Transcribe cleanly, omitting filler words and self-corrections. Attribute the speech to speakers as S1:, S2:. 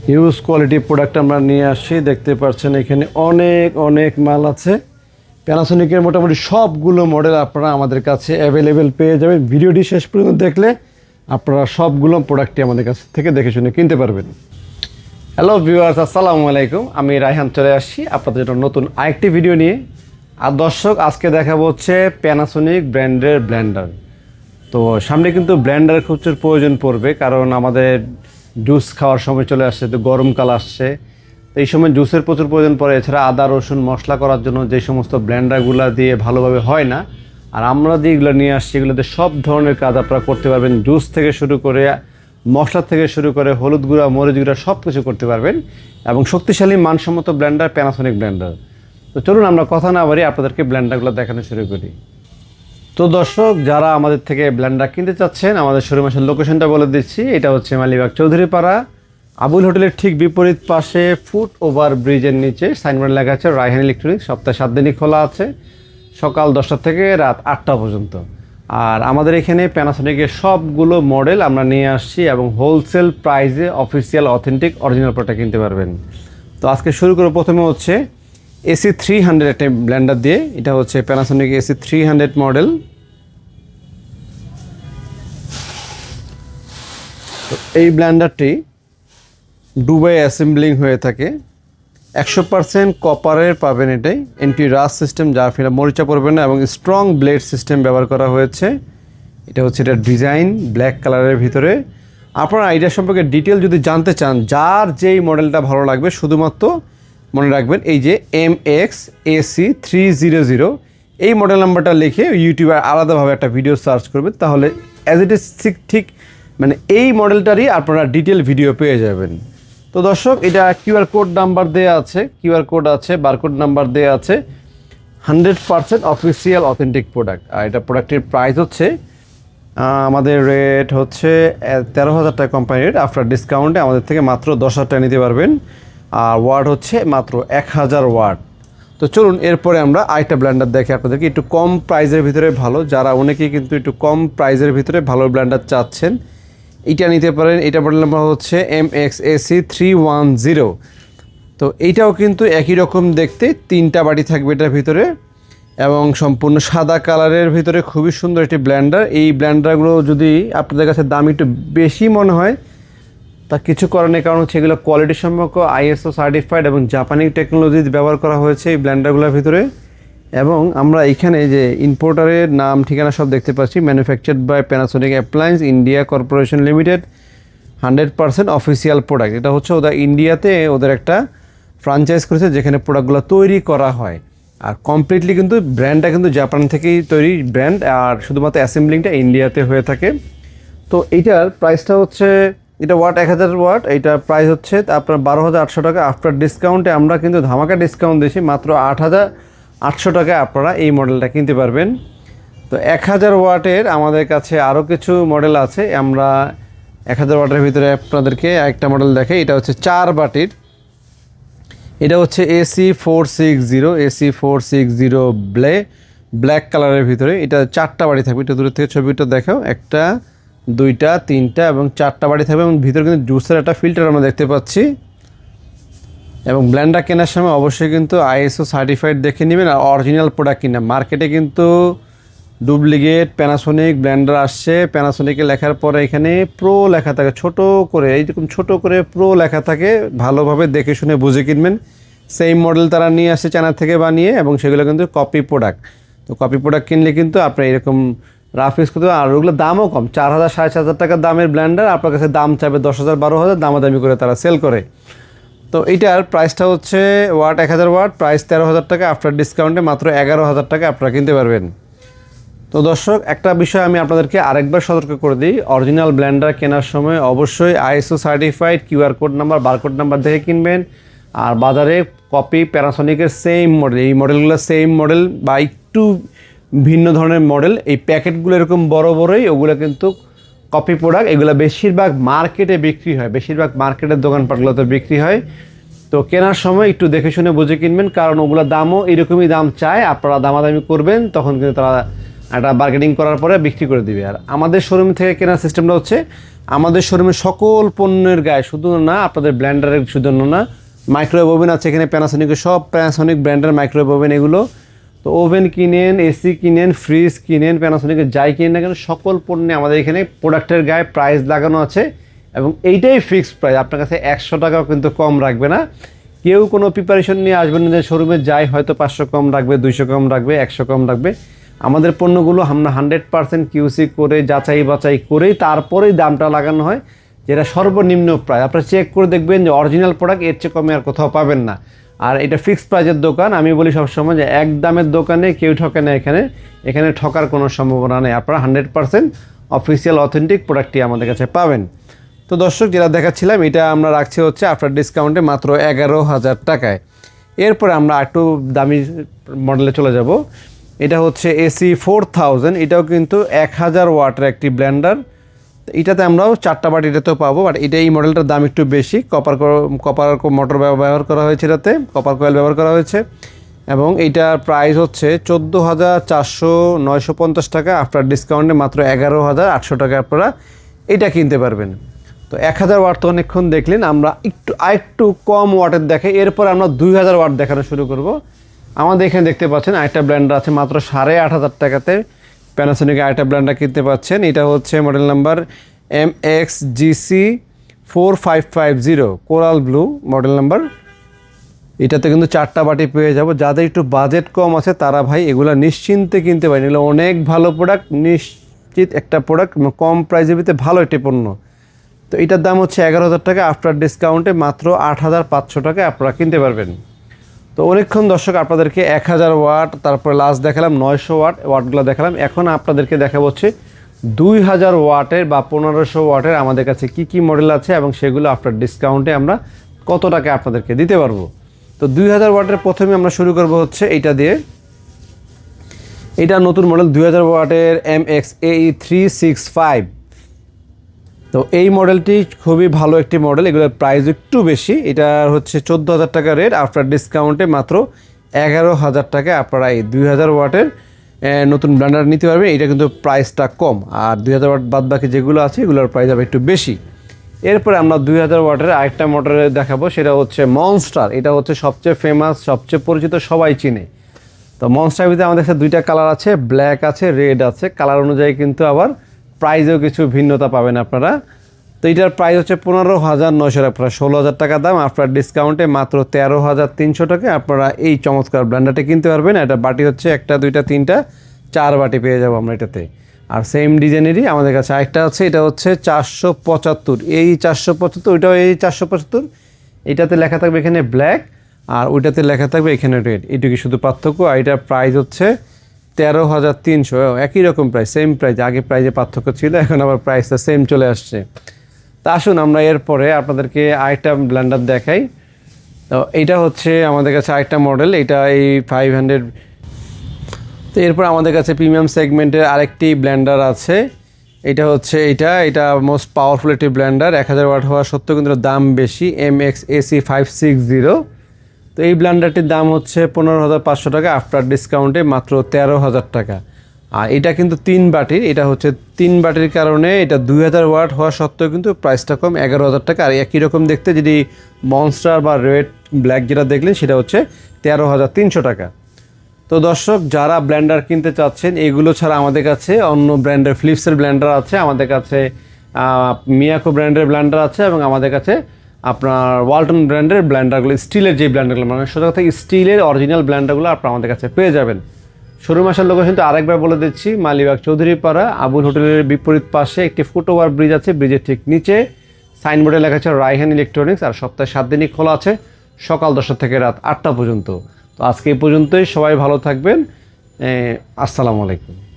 S1: Huge quality product আমরা নিয়ে আসছি। দেখতে পাচ্ছেন এখানে অনেক অনেক মাল আছে। প্যানাসোনিকের মোটামুটি সবগুলো মডেল আপনারা আমাদের কাছে অ্যাভেলেবেল পেয়ে যাবেন। ভিডিওটি শেষ পর্যন্ত দেখলে আপনারা সবগুলো প্রোডাক্টই আমাদের কাছ থেকে দেখে শুনে কিনতে পারবেন। হ্যালো ভিউয়ার্স, আসসালামু আলাইকুম। আমি রায়হান চলে আসছি আপনাদের জন্য নতুন আরেকটি ভিডিও নিয়ে। আর দর্শক, আজকে দেখাবো হচ্ছে প্যানাসোনিক ব্র্যান্ডের ব্লেন্ডার। তো সামনে কিন্তু ব্লেন্ডারের খুব প্রয়োজন পড়বে, কারণ আমাদের জুস খাওয়ার সময় চলে আসছে, তো গরমকাল আসছে, তো এই সময় জুসের প্রচুর প্রয়োজন পড়ে। এছাড়া আদা রসুন মশলা করার জন্য যে সমস্ত ব্লেন্ডারগুলো দিয়ে ভালোভাবে হয় না, আর আমরা যেগুলো নিয়ে আসছি এগুলোতে সব ধরনের কাজ আপনারা করতে পারবেন। জুস থেকে শুরু করে মশলা থেকে শুরু করে হলুদ গুঁড়া মরিচ গুঁড়া সব কিছু করতে পারবেন, এবং শক্তিশালী মানসম্মত ব্লেন্ডার প্যানাসোনিক ব্লেন্ডার। তো চলুন আমরা কথা না বাড়ি আপনাদেরকে ব্লেন্ডারগুলো দেখানো শুরু করি। তো দর্শক, যারা আমাদের থেকে ব্লেন্ডার কিনতে চাচ্ছেন, আমাদের শোরুম আসলে লোকেশনটা বলে দিচ্ছি। এটা হচ্ছে মালিবাগ চৌধুরীপাড়া, আবুল হোটেলের ঠিক বিপরীত পাশে ফুট ওভার ব্রিজের নিচে সাইনবোর্ড লেখা আছে রায়হান ইলেকট্রনিক্স। সপ্তাহে 7 দিনই খোলা আছে, সকাল 10টা থেকে রাত 8টা পর্যন্ত। আর আমাদের এখানে প্যানাসোনিকের সবগুলো মডেল আমরা নিয়ে আসছি, এবং হোলসেল প্রাইসে অফিসিয়াল অথেন্টিক অরিজিনাল প্রোডাক্ট কিনতে পারবেন। তো আজকে শুরু করে প্রথমে হচ্ছে AC 300 একটা ব্লেন্ডার দিয়ে। এটা হচ্ছে প্যানাসোনিক AC 300 মডেল। তো এই ব্লেন্ডারটি দুবাই অ্যাসেম্বলিং হয়ে থাকে। 100% কপারের পাবেন এটাই, এন্টি রাস সিস্টেম, যার ফলে মরিচা পড়বে না, এবং স্ট্রং ব্লেড সিস্টেম ব্যবহার করা হয়েছে। এটা হচ্ছে এটার ডিজাইন ব্ল্যাক কালারের ভিতরে। আপনারা আইডিয়া সম্পর্কে ডিটেল যদি জানতে চান, যার যেই মডেলটা ভালো লাগবে শুধুমাত্র মনে রাখবেন এই যে MX AC 300, এই মডেল নাম্বারটা লিখে ইউটিউবে আলাদাভাবে একটা ভিডিও সার্চ করবেন, তাহলে অ্যাজ ইট ইজ ঠিক মানে এই মডেলটারই আপনারা ডিটেল ভিডিও পেয়ে যাবেন। তো দর্শক, এটা QR কোড নাম্বার দেওয়া আছে, QR কোড আছে, বারকোড নাম্বার দেওয়া আছে। 100% অফিসিয়াল অথেন্টিক প্রোডাক্ট। আর এটা প্রোডাক্টের প্রাইস হচ্ছে আমাদের রেট হচ্ছে 13,000 টাকা কোম্পানির রেট। আফটার ডিসকাউন্টে আমাদের থেকে মাত্র 10,000 টাকা নিতে পারবেন। আর ওয়াট হচ্ছে মাত্র 1000 ওয়াট। তো চলুন এরপরে আমরা আরেকটা ব্লেন্ডার দেখে আপনাদেরকে, একটু কম প্রাইসের ভিতরে ভালো, যারা অনেকেই কিন্তু একটু কম প্রাইসের ভিতরে ভালো ব্লেন্ডার চাচ্ছেন, এটা নিতে পারেন। এটা মডেল নাম্বার হচ্ছে MX AC 310। তো এইটাও কিন্তু একই রকম দেখতে, 3টা বাটি থাকবে এটার ভিতরে, এবং সম্পূর্ণ সাদা কালারের ভিতরে খুবই সুন্দর একটি ব্লেন্ডার। এই ব্লেন্ডারগুলো যদি আপনাদের কাছে দাম একটু বেশি মনে হয়, তা কিছু করার নেই, কারণ হচ্ছে এগুলো কোয়ালিটি সম্পর্ক ISO সার্টিফাইড এবং জাপানি টেকনোলজি ব্যবহার করা হয়েছে এই ব্লেন্ডারগুলোর ভিতরে। এবং আমরা এখানে যে ইম্পোর্টারের নাম ঠিকানা সব দেখতে পাচ্ছি, manufactured by Panasonic appliance India corporation limited, 100% official product. এটা হচ্ছে ওদের ইন্ডিয়াতে ওদের একটা ফ্র্যাঞ্চাইজ করেছে যেখানে প্রোডাক্টগুলো তৈরি করা হয়। আর কমপ্লিটলি কিন্তু ব্র্যান্ডটা কিন্তু জাপান থেকেই তৈরি ব্র্যান্ড, আর শুধুমাত্র অ্যাসেম্বলিংটা ইন্ডিয়াতে হয়ে থাকে। তো এইটার প্রাইসটা হচ্ছে, এটা ওয়াট 1000 ওয়াট, এইটার প্রাইস হচ্ছে আপনার 12,800 টাকা। আফটার ডিসকাউন্টে আমরা কিন্তু ধামাকা ডিসকাউন্ট দিয়েছি, মাত্র 8,800 টাকায় আপনারা এই মডেলটা কিনতে পারবেন। তো 1000 ওয়াটের আমাদের কাছে আরও কিছু মডেল আছে। আমরা 1000 ওয়াটের ভিতরে আপনাদেরকে একটা মডেল দেখাই। এটা হচ্ছে 4 বাটির, এটা হচ্ছে AC 460 ব্ল্যাক কালারের ভিতরে। এটা 4টা বাটি থাকবে। এটা দূরের থেকে ছবিটা দেখাও, 1টা 2টা 3টা এবং 4টা বাটি থাকবে, এবং ভিতরে কিন্তু জুসের একটা ফিল্টার আমরা দেখতে পাচ্ছি। এবং ব্লেন্ডার কেনার সময় অবশ্যই কিন্তু ISO সার্টিফাইড দেখে নেবেন, আর অরিজিনাল প্রোডাক্ট কিনা। মার্কেটে কিন্তু ডুপ্লিকেট প্যানাসোনিক ব্লেন্ডার আসছে, প্যানাসোনিকে লেখার পরে এখানে প্রো লেখা থাকে ছোট করে, এইরকম ছোট করে প্রো লেখা থাকে। ভালোভাবে দেখে শুনে বুঝে কিনবেন। সেম মডেল তারা নিয়ে আসছে চায়না থেকে বানিয়ে, এবং সেগুলো কিন্তু কপি প্রোডাক্ট। তো কপি প্রোডাক্ট কিনলে কিন্তু আপনার এরকম রাফ ইউজ করতে, আর ওগুলো দামও কম। 4,000 4,500 টাকার দামের ব্লেন্ডার আপনার কাছে দাম চাইবে 10,000 12,000, দামাদামি করে তারা সেল করে। তো এইটার প্রাইসটা হচ্ছে ওয়াট 1000 ওয়াট, প্রাইস 13,000 টাকা। আফটার ডিসকাউন্টে মাত্র 11,000 টাকা আপনারা কিনতে পারবেন। তো দর্শক, একটা বিষয় আমি আপনাদেরকে আরেকবার সতর্ক করে দিই, অরিজিনাল ব্লেন্ডার কেনার সময় অবশ্যই ISO certified QR code number barcode number দেখে কিনবেন। আর বাজারে কপি প্যানাসোনিকের সেম মডেল, এই মডেলগুলো সেম মডেল বা একটু ভিন্ন ধরনের মডেল, এই প্যাকেটগুলো এরকম বড় বড়ই, ওগুলো কিন্তু কপি প্রোডাক্ট। এগুলো বেশিরভাগ মার্কেটে বিক্রি হয়, বেশিরভাগ মার্কেটের দোকানপাটগুলোতে বিক্রি হয়। তো কেনার সময় একটু দেখে শুনে বুঝে কিনবেন, কারণ ওগুলো দামও এরকমই দাম চায়। আপনারা দামাদামি করবেন, তখন কিন্তু তারা একটা বার্গেনিং করার পরে বিক্রি করে দিবে। আর আমাদের শোরুম থেকে কেনার সিস্টেমটা হচ্ছে আমাদের শোরুমে সকল পণ্যের গায়ে শুধু না আপনাদের ব্লেন্ডারের শুধু না, মাইক্রোওয়েভ ওভেন আছে এখানে প্যানাসোনিকের, সব প্যানাসোনিক ব্র্যান্ডের মাইক্রোওয়েভ ওভেন এগুলো। তো ওভেন কিনেন, এসি কিনেন, ফ্রিজ কিনেন, প্যানাসোনিকের যাই কিনেন না কেন সকল পণ্যে আমাদের এখানে প্রোডাক্টের গায়ে প্রাইস লাগানো আছে এবং এইটাই ফিক্সড প্রাইস। আপনার কাছে 100 টাকাও কিন্তু কম রাখবে না। কেউ কোনো প্রিপারেশন নিয়ে আসবেন না যে শোরুমে যাই হয়তো 500 কম রাখবে, 200 কম রাখবে, 100 কম রাখবে। আমাদের পণ্যগুলো আমরা 100% কিউসি করে যাচাই বাছাই করেই তারপরেই দামটা লাগানো হয়, যেটা সর্বনিম্ন প্রাইস। আপনারা চেক করে দেখবেন যে অরিজিনাল প্রোডাক্ট এর চেয়ে কমে আর কোথাও পাবেন না। আর এটা ফিক্সড প্রাইসের দোকান। আমি বলি সবসময় যে এক দামের দোকানে কেউ ঠকে না, এখানে ঠকার কোনো সম্ভাবনা নেই। আপনারা 100% অফিসিয়াল অথেন্টিক প্রোডাক্টই আমাদের কাছে পাবেন। তো দর্শক, যেটা দেখাচ্ছিলাম এটা আমরা রাখছি হচ্ছে আফটার ডিসকাউন্টে মাত্র 11,000 টাকায়। এরপরে আমরা একটু দামি মডেলে চলে যাব। এটা হচ্ছে এসি 4000, এটাও কিন্তু 1000 ওয়াটের একটি ব্লেন্ডার। এটাতে আমরাও 4টা বাটি এটাতেও পাবো, বাট এই মডেলটার দাম একটু বেশি। কপার মোটর ব্যবহার করা হয়েছে, এটাতে কপার কয়েল ব্যবহার করা হয়েছে এবং এইটার প্রাইস হচ্ছে 14,950 টাকা। আফটার ডিসকাউন্টে মাত্র 11,800 টাকা আপনারা এটা কিনতে পারবেন। তো 1000 ওয়াট তো অনেকক্ষণ দেখলেন, আমরা আরেকটু কম ওয়াটের দেখাই। এরপর আমরা 2000 ওয়াট দেখানো শুরু করব। আমাদের এখানে দেখতে পাচ্ছেন আরেকটা ব্লেন্ডার আছে মাত্র 8,500 টাকাতে। প্যানাসোনিক আরেকটা ব্লেন্ডার কিনতে পাচ্ছেন। এটা হচ্ছে model number MXGC4550 coral blue model number. এটাতে কিন্তু 4টা বাটি পেয়ে যাব। যাদের একটু বাজেট কম আছে তারা ভাই এগুলো নিশ্চিন্তে কিনতে পারেন। এগুলো অনেক ভালো প্রোডাক্ট, নিশ্চিত একটা প্রোডাক্ট, কম প্রাইসের ভিতরে ভালো একটি পণ্য। তো এটার দাম হচ্ছে 11,000 টাকা। আফটার ডিসকাউন্টে মাত্র 8,500 টাকায় আপনারা কিনতে পারবেন। তো অনেকক্ষণ দর্শক আপনাদেরকে 1000 ওয়াট, তারপরে লাস্ট দেখালাম 900 ওয়াটগুলো দেখালাম। এখন আপনাদেরকে দেখাবো হচ্ছে 2000 ওয়াটের বা 1500 ওয়াটের আমাদের কাছে কি মডেল আছে এবং সেগুলো আফটার ডিসকাউন্টে আমরা কত টাকা আপনাদেরকে দিতে পারবো। তো 2000 ওয়াটের প্রথমে আমরা শুরু করব হচ্ছে এইটা দিয়ে। এটা নতুন মডেল 2000 ওয়াটের MXAE365। তো এই মডেলটি খুবই ভালো একটি মডেল, এগুলোর প্রাইস একটু বেশি। এটার হচ্ছে 14,000 টাকা রেট। আফটার ডিসকাউন্টে মাত্র 11,000 টাকায় আপনারা এই 2000 ওয়াটের নতুন ব্লেন্ডার নিতে পারবেন। এটা কিন্তু প্রাইসটা কম, আর 2000 ওয়াট বাদ বাকি যেগুলো আছে এগুলোর প্রাইস হবে একটু বেশি। এরপরে আমরা 2000 ওয়াটের আরেকটা মডেল দেখাবো, সেটা হচ্ছে মনস্টার। এটা হচ্ছে সবচেয়ে ফেমাস, সবচেয়ে পরিচিত, সবাই চিনে। তো মনস্টার ভিতরে আমাদের কাছে 2টা কালার আছে, ব্ল্যাক আছে, রেড আছে। কালার অনুযায়ী কিন্তু আবার প্রাইসেও কিছু ভিন্নতা পাবেন আপনারা। তো এটার প্রাইস হচ্ছে 15,900 টাকা, 16,000 টাকা দাম। আপনার ডিসকাউন্টে মাত্র 13,300 টাকায় আপনারা এই চমৎকার ব্লেন্ডারটা কিনতে পারবেন। এটা বাটি হচ্ছে 1টা 2টা 3টা 4 বাটি পেয়ে যাবো আমরা এটাতে। আর সেম ডিজাইনেরই আমাদের কাছে আরেকটা আছে, এটা হচ্ছে 475। এই 475, ওইটাও এই 475। এটাতে লেখা থাকবে এখানে ব্ল্যাক, আর ওইটাতে লেখা থাকবে এখানে রেড। এইটুকু শুধু পার্থক্য। আর এটার প্রাইস হচ্ছে 13,300। একই রকম প্রাইস, সেম প্রাইস। আগে প্রাইসে পার্থক্য ছিল, এখন আবার প্রাইসটা সেম চলে আসছে। তা আসুন আমরা এরপরে আপনাদেরকে আরেকটা ব্লেন্ডার দেখাই। তো এইটা হচ্ছে আমাদের কাছে আরেকটা মডেল, এটা এই 500। তো এরপর আমাদের কাছে প্রিমিয়াম সেগমেন্টের আরেকটি ব্লেন্ডার আছে। এটা হচ্ছে এটা মোস্ট পাওয়ারফুল একটি ব্লেন্ডার। 1000 ওয়াট হওয়া সত্ত্বেও কিন্তু দাম বেশি, MXAC560। তো এই ব্লেন্ডারটির দাম হচ্ছে 15,500 টাকা। আফটার ডিসকাউন্টে মাত্র 13,000 টাকা। আর এটা কিন্তু 3 বাটির, এটা হচ্ছে 3 বাটির কারণে এটা 2000 ওয়াট হওয়া সত্ত্বেও কিন্তু প্রাইসটা কম, 11,000 টাকা। আর একই রকম দেখতে যদি মনস্টার বা রেড ব্ল্যাক যেটা দেখলেন সেটা হচ্ছে 13,300 টাকা। তো দর্শক, যারা ব্লেন্ডার কিনতে চাচ্ছেন, এগুলো ছাড়া আমাদের কাছে অন্য ব্র্যান্ডের ফিলিপসের ব্লেন্ডার আছে, আমাদের কাছে মিয়াকো ব্র্যান্ডের ব্লেন্ডার আছে এবং আমাদের কাছে আপনার ওয়ালটন ব্র্যান্ডের ব্লেন্ডারগুলো, স্টিলের যে ব্লেন্ডারগুলো, মানে সোজা কথা স্টিলের অরিজিনাল ব্লেন্ডারগুলো আপনারা আমাদের কাছে পেয়ে যাবেন। শোরুম আসার লোকেশন তো আরেকবার বলে দিচ্ছি, মালিবাগ চৌধুরীপাড়া আবুল হোটেলের বিপরীত পাশে একটি ফুটওভার ব্রিজ আছে, ব্রিজের ঠিক নিচে সাইনবোর্ডে লেখা আছে রায়হান ইলেকট্রনিক্স। আর সপ্তাহে 7 দিনই খোলা আছে, সকাল 10টা থেকে রাত 8টা পর্যন্ত। তো আজকে এই পর্যন্তই, সবাই ভালো থাকবেন। আসসালামু আলাইকুম।